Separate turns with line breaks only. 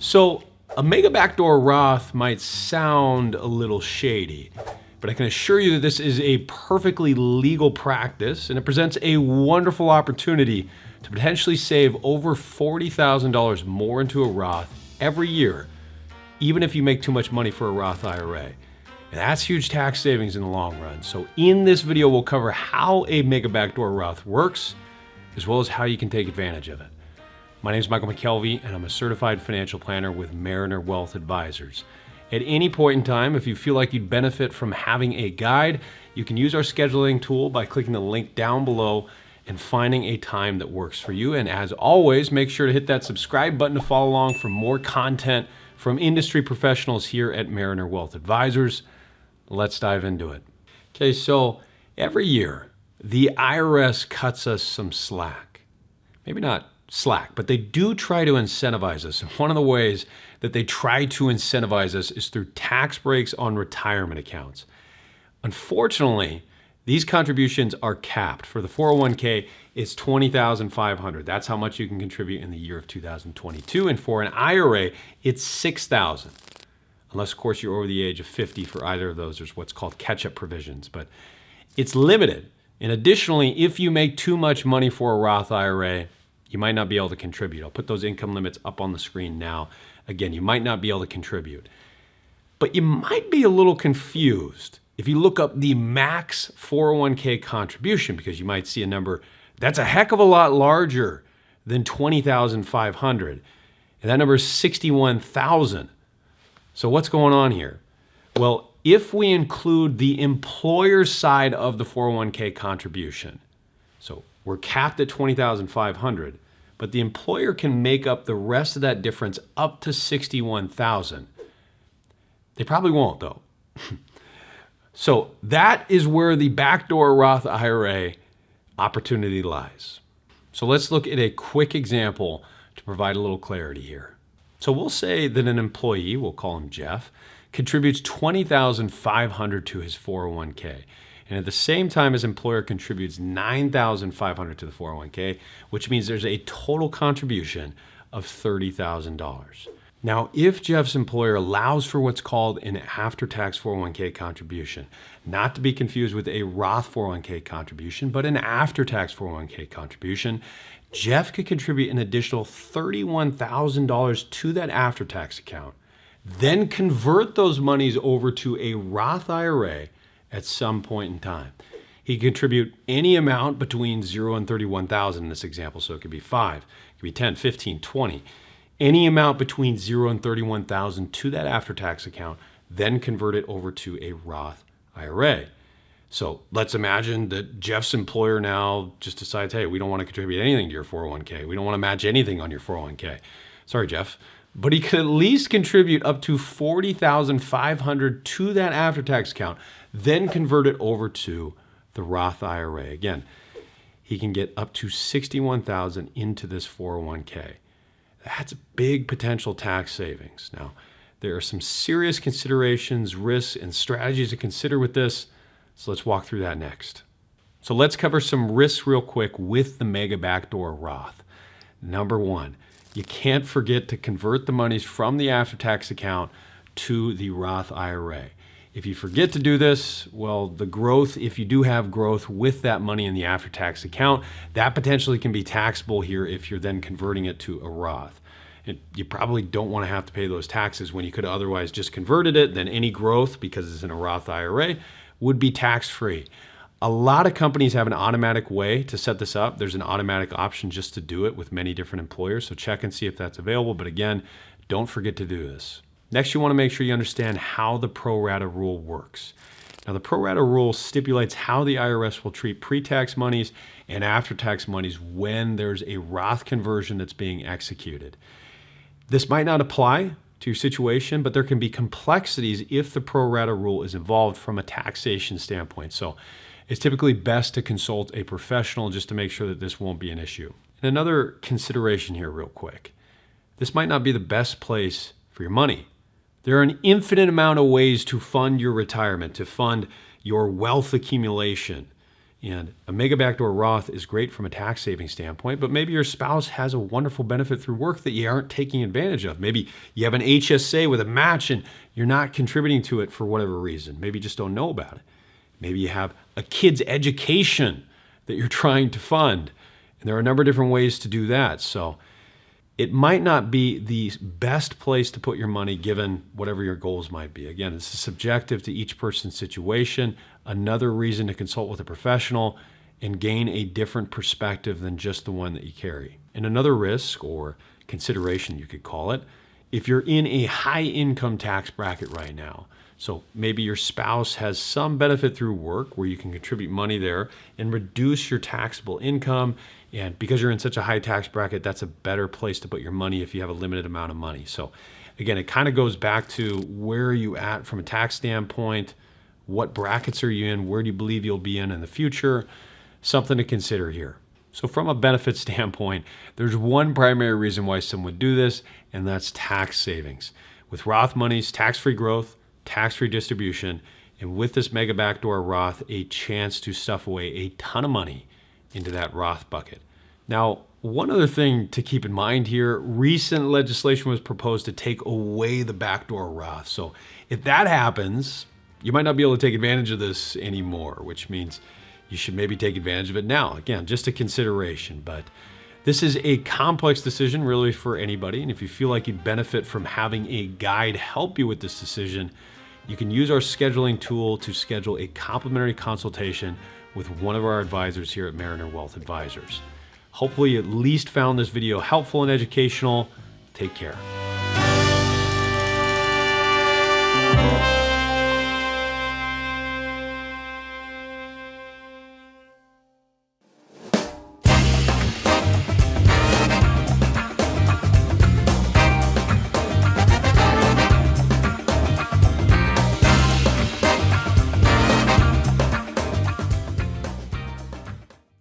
So a mega backdoor Roth might sound a little shady, but I can assure you that this is a perfectly legal practice and it presents a wonderful opportunity to potentially save over $40,000 more into a Roth every year, even if you make too much money for a Roth IRA. And that's huge tax savings in the long run. So in this video, we'll cover how a mega backdoor Roth works, as well as how you can take advantage of it. My name is Michael McKelvey, and I'm a certified financial planner with Mariner Wealth Advisors. At any point in time, if you feel like you'd benefit from having a guide, you can use our scheduling tool by clicking the link down below and finding a time that works for you. And as always, make sure to hit that subscribe button to follow along for more content from industry professionals here at Mariner Wealth Advisors. Let's dive into it. Okay, so every year, the IRS cuts us some slack. Maybe not slack, but they do try to incentivize us. And one of the ways that they try to incentivize us is through tax breaks on retirement accounts. Unfortunately, these contributions are capped. For the 401k, it's $20,500. That's how much you can contribute in the year of 2022. And for an IRA, it's $6,000. Unless, of course, you're over the age of 50 for either of those. There's what's called catch-up provisions, but it's limited. And additionally, if you make too much money for a Roth IRA, you might not be able to contribute. I'll put those income limits up on the screen now. Again, you might not be able to contribute. But you might be a little confused if you look up the max 401k contribution, because you might see a number that's a heck of a lot larger than $20,500. And that number is $61,000. So what's going on here? Well, if we include the employer side of the 401k contribution, so we're capped at $20,500, but the employer can make up the rest of that difference up to $61,000. They probably won't, though. So that is where the backdoor Roth IRA opportunity lies. So let's look at a quick example to provide a little clarity here. So we'll say that an employee, we'll call him Jeff, contributes $20,500 to his 401k. And at the same time, his employer contributes $9,500 to the 401k, which means there's a total contribution of $30,000. Now, if Jeff's employer allows for what's called an after-tax 401k contribution, not to be confused with a Roth 401k contribution, but an after-tax 401k contribution, Jeff could contribute an additional $31,000 to that after-tax account, then convert those monies over to a Roth IRA at some point in time. He can contribute any amount between 0 and 31,000 in this example. So it could be 5, it could be 10, 15, 20. Any amount between 0 and 31,000 to that after-tax account, then convert it over to a Roth IRA. So let's imagine that Jeff's employer now just decides, hey, we don't want to contribute anything to your 401k. We don't want to match anything on your 401k. Sorry, Jeff. But he could at least contribute up to $40,500 to that after-tax account, then convert it over to the Roth IRA. Again, he can get up to $61,000 into this 401k. That's big potential tax savings. Now, there are some serious considerations, risks, and strategies to consider with this. So let's walk through that next. So let's cover some risks real quick with the mega backdoor Roth. Number one, you can't forget to convert the monies from the after-tax account to the Roth IRA. If you forget to do this, well, the growth, if you do have growth with that money in the after-tax account, that potentially can be taxable here if you're then converting it to a Roth. And you probably don't want to have to pay those taxes when you could have otherwise just converted it. Then any growth, because it's in a Roth IRA, would be tax-free. A lot of companies have an automatic way to set this up. There's an automatic option just to do it with many different employers. So check and see if that's available. But again, don't forget to do this. Next, you want to make sure you understand how the Prorata Rule works. Now, the Prorata Rule stipulates how the IRS will treat pre-tax monies and after-tax monies when there's a Roth conversion that's being executed. This might not apply to your situation, but there can be complexities if the Prorata Rule is involved from a taxation standpoint. So it's typically best to consult a professional just to make sure that this won't be an issue. And another consideration here real quick, this might not be the best place for your money. There are an infinite amount of ways to fund your retirement, to fund your wealth accumulation. And a mega backdoor Roth is great from a tax saving standpoint, but maybe your spouse has a wonderful benefit through work that you aren't taking advantage of. Maybe you have an HSA with a match and you're not contributing to it for whatever reason. Maybe you just don't know about it. Maybe you have a kid's education that you're trying to fund. And there are a number of different ways to do that. So it might not be the best place to put your money given whatever your goals might be. Again, this is subjective to each person's situation. Another reason to consult with a professional and gain a different perspective than just the one that you carry. And another risk or consideration, you could call it, if you're in a high income tax bracket right now. So maybe your spouse has some benefit through work where you can contribute money there and reduce your taxable income. And because you're in such a high tax bracket, that's a better place to put your money if you have a limited amount of money. So again, it kind of goes back to where are you at from a tax standpoint? What brackets are you in? Where do you believe you'll be in the future? Something to consider here. So from a benefit standpoint, there's one primary reason why someone would do this, and that's tax savings. With Roth monies, tax-free growth, tax-free distribution, and with this mega backdoor Roth, a chance to stuff away a ton of money into that Roth bucket. Now, one other thing to keep in mind here, recent legislation was proposed to take away the backdoor Roth. So if that happens, you might not be able to take advantage of this anymore, which means you should maybe take advantage of it now. Again, just a consideration, but this is a complex decision really for anybody. And if you feel like you'd benefit from having a guide help you with this decision, you can use our scheduling tool to schedule a complimentary consultation with one of our advisors here at Mariner Wealth Advisors. Hopefully you at least found this video helpful and educational. Take care.